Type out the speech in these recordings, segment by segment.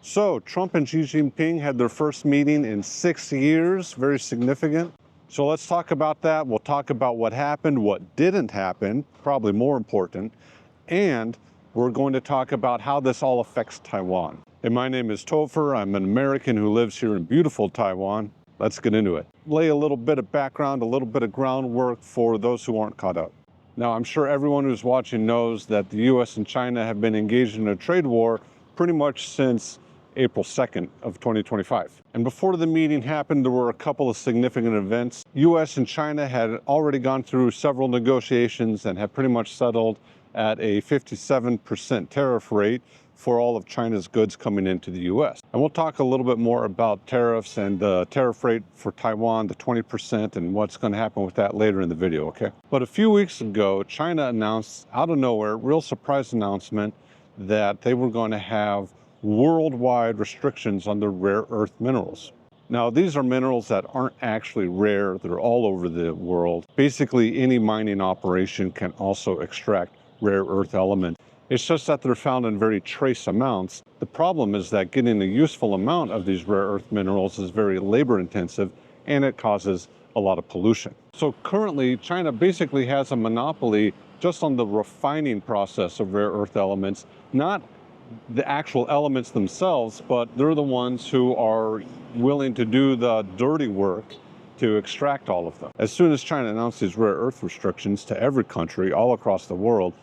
So Trump and Xi Jinping had their first meeting in 6 years, very significant. So let's talk about that. We'll talk about what happened, what didn't happen, probably more important, and we're going to talk about how this all affects Taiwan. Hey, my name is Topher. I'm an American who lives here in beautiful Taiwan. Let's get into it. Lay a little bit of background, a little bit of groundwork for those who aren't caught up. Now, I'm sure everyone who's watching knows that the US and China have been engaged in a trade war pretty much since April 2nd of 2025. And before the meeting happened, there were a couple of significant events. US and China had already gone through several negotiations and had pretty much settled at a 57% tariff rate for all of China's goods coming into the US. And we'll talk a little bit more about tariffs and the tariff rate for Taiwan, the 20%, and what's going to happen with that later in the video, okay? But a few weeks ago, China announced out of nowhere, real surprise announcement, that they were going to have worldwide restrictions on the rare earth minerals. Now, these are minerals that aren't actually rare. They're all over the world. Basically, any mining operation can also extract rare earth elements. It's just that they're found in very trace amounts. The problem is that getting a useful amount of these rare earth minerals is very labor intensive and it causes a lot of pollution. So currently, China basically has a monopoly just on the refining process of rare earth elements, not the actual elements themselves, but they're the ones who are willing to do the dirty work to extract all of them. As soon as China announced these rare earth restrictions to every country all across the world,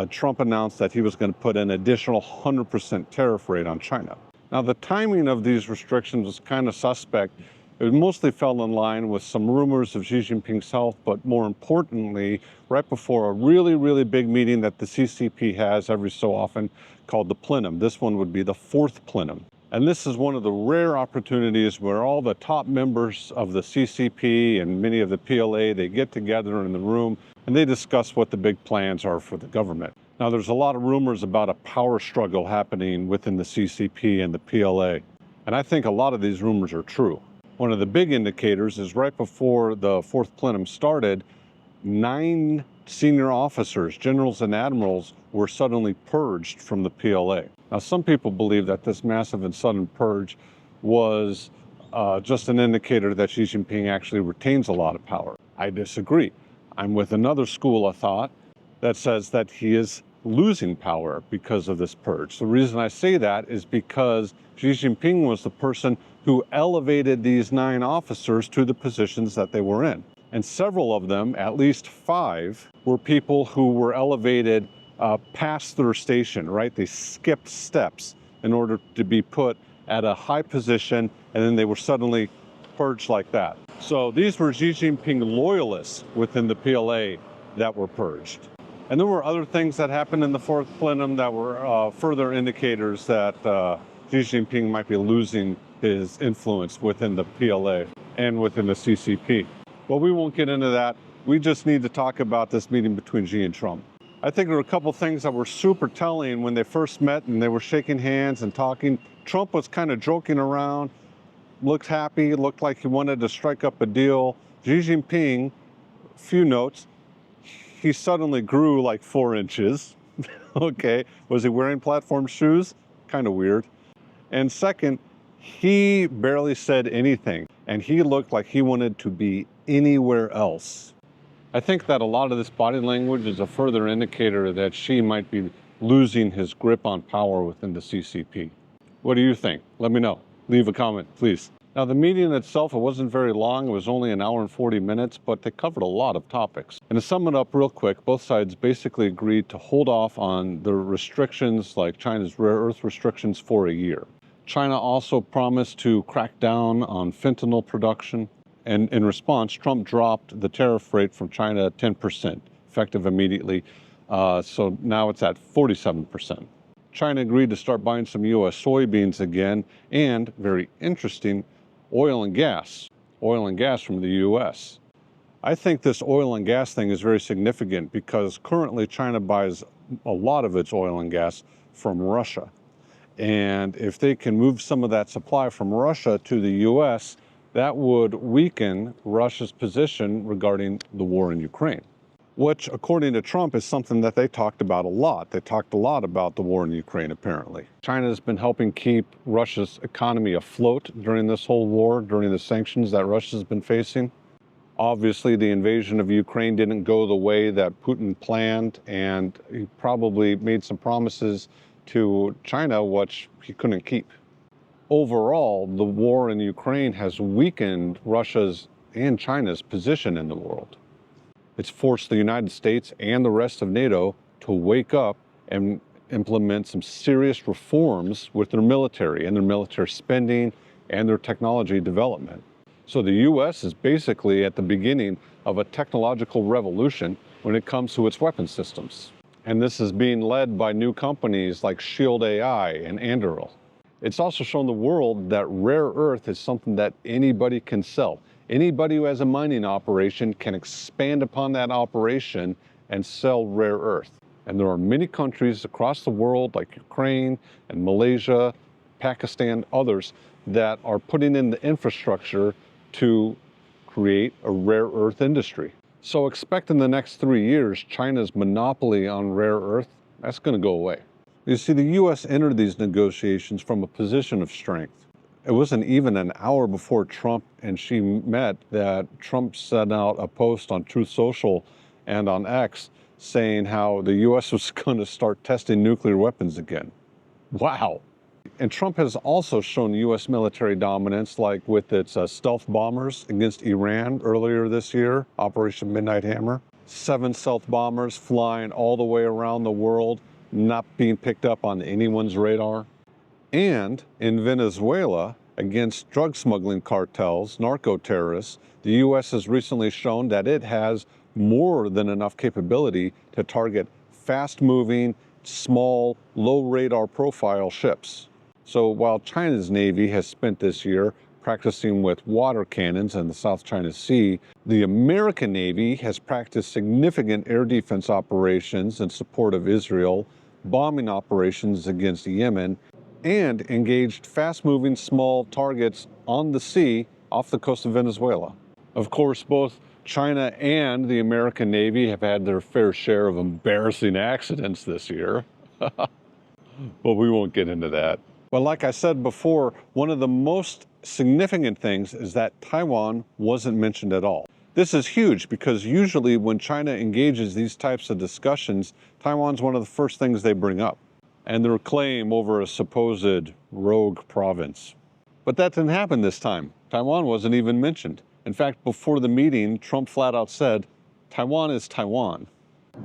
Trump announced that he was going to put an additional 100% tariff rate on China. Now, the timing of these restrictions was kind of suspect. It mostly fell in line with some rumors of Xi Jinping's health, but more importantly, right before a really, really big meeting that the CCP has every so often called the plenum. This one would be the fourth plenum. And this is one of the rare opportunities where all the top members of the CCP and many of the PLA, they get together in the room and they discuss what the big plans are for the government. Now, there's a lot of rumors about a power struggle happening within the CCP and the PLA. And I think a lot of these rumors are true. One of the big indicators is right before the fourth plenum started, 9 senior officers, generals and admirals, were suddenly purged from the PLA. Now, some people believe that this massive and sudden purge was just an indicator that Xi Jinping actually retains a lot of power. I disagree. I'm with another school of thought that says that he is losing power because of this purge. The reason I say that is because Xi Jinping was the person who elevated these 9 officers to the positions that they were in. And several of them, at least 5, were people who were elevated past their station, right? They skipped steps in order to be put at a high position, and then they were suddenly purged like that. So these were Xi Jinping loyalists within the PLA that were purged. And there were other things that happened in the fourth plenum that were further indicators that Xi Jinping might be losing his influence within the PLA and within the CCP. But we won't get into that. We just need to talk about this meeting between Xi and Trump. I think there were a couple things that were super telling when they first met and they were shaking hands and talking. Trump was kind of joking around, looked happy, looked like he wanted to strike up a deal. Xi Jinping, few notes, he suddenly grew like 4 inches. Okay, was he wearing platform shoes? Kind of weird. And second, he barely said anything, and he looked like he wanted to be anywhere else. I think that a lot of this body language is a further indicator that Xi might be losing his grip on power within the CCP. What do you think? Let me know. Leave a comment, please. Now, the meeting itself, it wasn't very long. It was only 1 hour and 40 minutes, but they covered a lot of topics. And to sum it up real quick, both sides basically agreed to hold off on the restrictions like China's rare earth restrictions for a year. China also promised to crack down on fentanyl production. And in response, Trump dropped the tariff rate from China at 10%, effective immediately. So now it's at 47%. China agreed to start buying some U.S. soybeans again, and, very interesting, oil and gas from the U.S. I think this oil and gas thing is very significant because currently China buys a lot of its oil and gas from Russia. And if they can move some of that supply from Russia to the U.S., that would weaken Russia's position regarding the war in Ukraine. which, according to Trump, is something that they talked about a lot. They talked a lot about the war in Ukraine, apparently. China has been helping keep Russia's economy afloat during this whole war, during the sanctions that Russia's been facing. Obviously, the invasion of Ukraine didn't go the way that Putin planned, and he probably made some promises to China which he couldn't keep. Overall, the war in Ukraine has weakened Russia's and China's position in the world. It's forced the United States and the rest of NATO to wake up and implement some serious reforms with their military and their military spending and their technology development. So the US is basically at the beginning of a technological revolution when it comes to its weapon systems. And this is being led by new companies like Shield AI and Anduril. It's also shown the world that rare earth is something that anybody can sell. Anybody who has a mining operation can expand upon that operation and sell rare earth. And there are many countries across the world like Ukraine and Malaysia, Pakistan, others that are putting in the infrastructure to create a rare earth industry. So expect in the next 3 years, China's monopoly on rare earth, that's going to go away. You see, the US entered these negotiations from a position of strength. It wasn't even an hour before Trump and Xi met that Trump sent out a post on Truth Social and on X saying how the US was going to start testing nuclear weapons again. Wow. And Trump has also shown US military dominance, like with its stealth bombers against Iran earlier this year, Operation Midnight Hammer. 7 stealth bombers flying all the way around the world, not being picked up on anyone's radar. And in Venezuela, against drug smuggling cartels, narco-terrorists, the US has recently shown that it has more than enough capability to target fast-moving, small, low-radar profile ships. So while China's Navy has spent this year practicing with water cannons in the South China Sea, the American Navy has practiced significant air defense operations in support of Israel, bombing operations against Yemen, and engaged fast-moving small targets on the sea off the coast of Venezuela. Of course, both China and the American Navy have had their fair share of embarrassing accidents this year. But we won't get into that. But like I said before, one of the most significant things is that Taiwan wasn't mentioned at all. This is huge because usually when China engages these types of discussions, Taiwan's one of the first things they bring up, and their claim over a supposed rogue province. But that didn't happen this time. Taiwan wasn't even mentioned. In fact, before the meeting, Trump flat out said, Taiwan is Taiwan.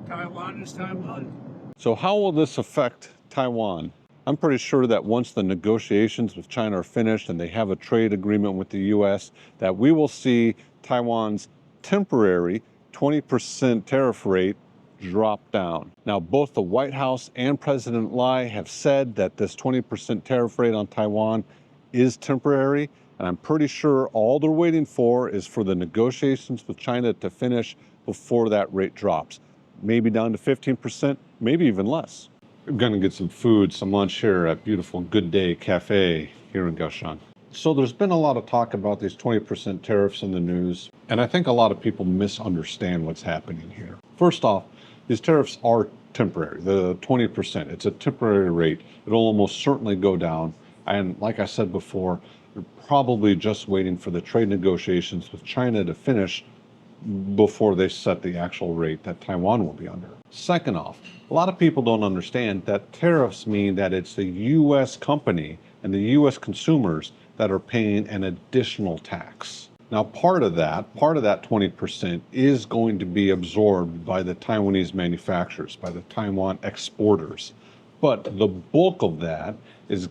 Taiwan is Taiwan. So how will this affect Taiwan? I'm pretty sure that once the negotiations with China are finished and they have a trade agreement with the US, that we will see Taiwan's temporary 20% tariff rate drop down. Now, both the White House and President Lai have said that this 20% tariff rate on Taiwan is temporary, and I'm pretty sure all they're waiting for is for the negotiations with China to finish before that rate drops. Maybe down to 15%, maybe even less. We're gonna get some food, some lunch here at beautiful Gooday Cafe here in Kaohsiung. So there's been a lot of talk about these 20% tariffs in the news, and I think a lot of people misunderstand what's happening here. First off, these tariffs are temporary. The 20%, it's a temporary rate. It'll almost certainly go down. And like I said before, they're probably just waiting for the trade negotiations with China to finish before they set the actual rate that Taiwan will be under. Second off, a lot of people don't understand that tariffs mean that it's the US company and the US consumers that are paying an additional tax. Now, part of that 20% is going to be absorbed by the Taiwanese manufacturers, by the Taiwan exporters. But the bulk of that is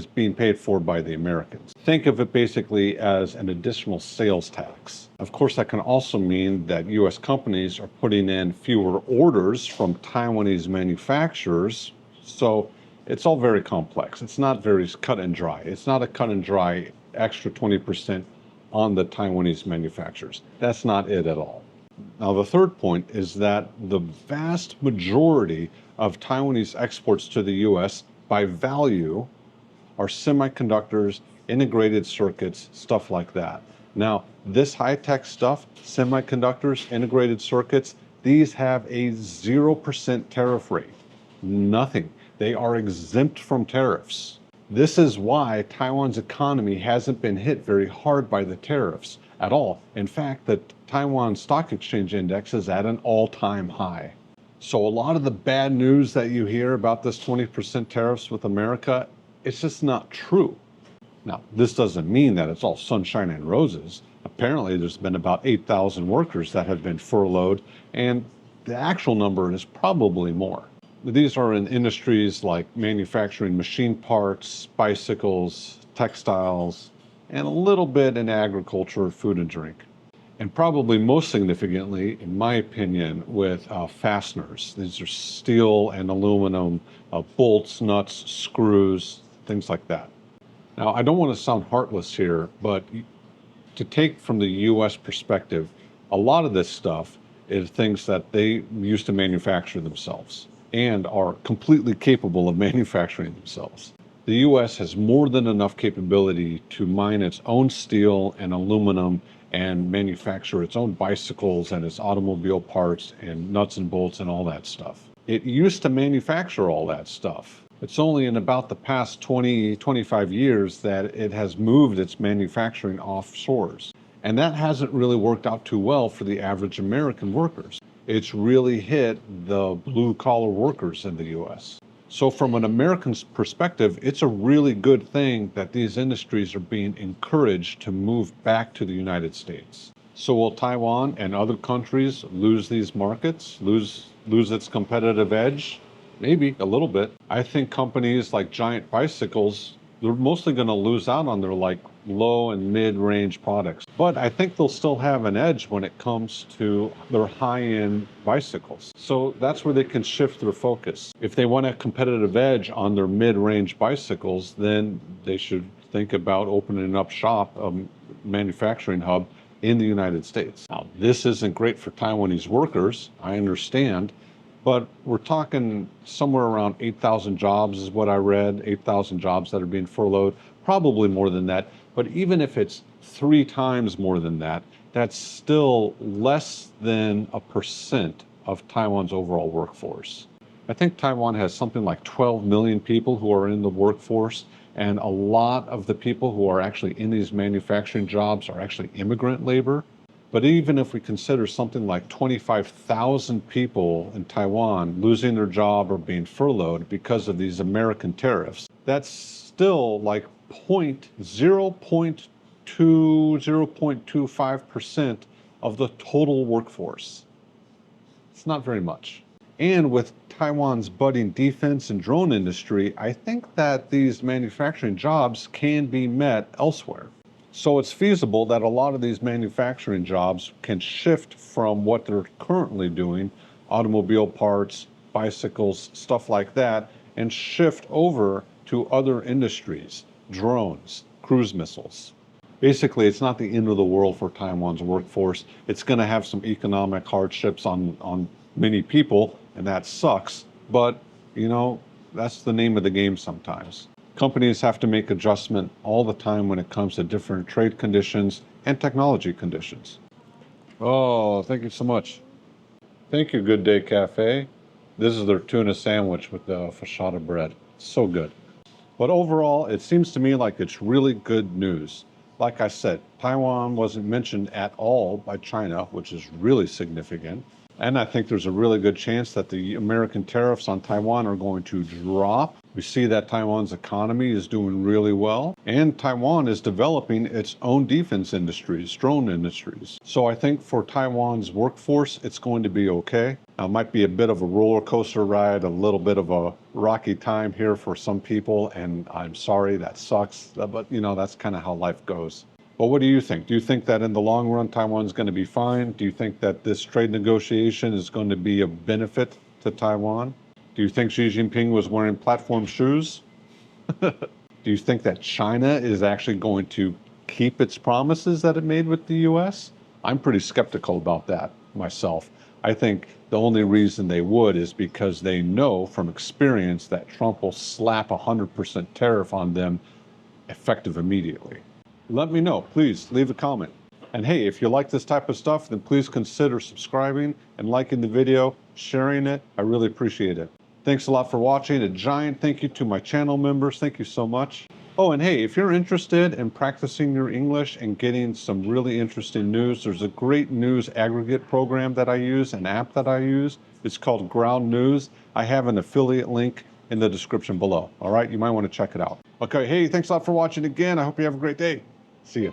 being paid for by the Americans. Think of it basically as an additional sales tax. Of course, that can also mean that US companies are putting in fewer orders from Taiwanese manufacturers. So it's all very complex. It's not very cut and dry. It's not a cut and dry extra 20% on the Taiwanese manufacturers. That's not it at all. Now, the third point is that the vast majority of Taiwanese exports to the US by value are semiconductors, integrated circuits, stuff like that. Now, this high-tech stuff, semiconductors, integrated circuits, these have a 0% tariff rate. Nothing. They are exempt from tariffs. This is why Taiwan's economy hasn't been hit very hard by the tariffs at all. In fact, the Taiwan Stock Exchange Index is at an all-time high. So a lot of the bad news that you hear about this 20% tariffs with America, it's just not true. Now, this doesn't mean that it's all sunshine and roses. Apparently, there's been about 8,000 workers that have been furloughed, and the actual number is probably more. These are in industries like manufacturing machine parts, bicycles, textiles, and a little bit in agriculture, food and drink. And probably most significantly, in my opinion, with fasteners. These are steel and aluminum bolts, nuts, screws, things like that. Now, I don't want to sound heartless here, but to take from the US perspective, a lot of this stuff is things that they used to manufacture themselves and are completely capable of manufacturing themselves. The US has more than enough capability to mine its own steel and aluminum and manufacture its own bicycles and its automobile parts and nuts and bolts and all that stuff. It used to manufacture all that stuff. It's only in about the past 20, 25 years that it has moved its manufacturing offshores. And that hasn't really worked out too well for the average American workers. It's really hit the blue-collar workers in the US. So from an American's perspective, it's a really good thing that these industries are being encouraged to move back to the United States. So will Taiwan and other countries lose these markets, lose its competitive edge? Maybe a little bit. I think companies like Giant Bicycles, they're mostly going to lose out on their low and mid-range products. But I think they'll still have an edge when it comes to their high-end bicycles. So that's where they can shift their focus. If they want a competitive edge on their mid-range bicycles, then they should think about opening up shop, a manufacturing hub in the United States. Now, this isn't great for Taiwanese workers, I understand, but we're talking somewhere around 8,000 jobs is what I read, 8,000 jobs that are being furloughed, probably more than that. But even if it's 3 times more than that, that's still less than 1% of Taiwan's overall workforce. I think Taiwan has something like 12 million people who are in the workforce, and a lot of the people who are actually in these manufacturing jobs are actually immigrant labor. But even if we consider something like 25,000 people in Taiwan losing their job or being furloughed because of these American tariffs, that's still like 0.2, 0.25% of the total workforce. It's not very much. And with Taiwan's budding defense and drone industry, I think that these manufacturing jobs can be met elsewhere. So it's feasible that a lot of these manufacturing jobs can shift from what they're currently doing, automobile parts, bicycles, stuff like that, and shift over to other industries, drones, cruise missiles. Basically, it's not the end of the world for Taiwan's workforce. It's going to have some economic hardships on many people, and that sucks. But, you know, that's the name of the game sometimes. Companies have to make adjustment all the time when it comes to different trade conditions and technology conditions. Oh, thank you so much. Thank you, Gooday Cafe. This is their tuna sandwich with the fashada bread. So good. But overall, it seems to me like it's really good news. Like I said, Taiwan wasn't mentioned at all by China, which is really significant. And I think there's a really good chance that the American tariffs on Taiwan are going to drop. We see that Taiwan's economy is doing really well, and Taiwan is developing its own defense industries, drone industries. So I think for Taiwan's workforce, it's going to be okay. Now, it might be a bit of a roller coaster ride, a little bit of a rocky time here for some people, and I'm sorry, that sucks, but you know, that's kind of how life goes. But what do you think? Do you think that in the long run, Taiwan's going to be fine? Do you think that this trade negotiation is going to be a benefit to Taiwan? Do you think Xi Jinping was wearing platform shoes? Do you think that China is actually going to keep its promises that it made with the US? I'm pretty skeptical about that myself. I think the only reason they would is because they know from experience that Trump will slap 100% tariff on them effective immediately. Let me know. Please leave a comment. And hey, if you like this type of stuff, then please consider subscribing and liking the video, sharing it. I really appreciate it. Thanks a lot for watching. A giant thank you to my channel members. Thank you so much. Oh, and hey, if you're interested in practicing your English and getting some really interesting news, there's a great news aggregate program that I use, an app that I use. It's called Ground News. I have an affiliate link in the description below. All right, you might want to check it out. Okay, hey, thanks a lot for watching again. I hope you have a great day. See you.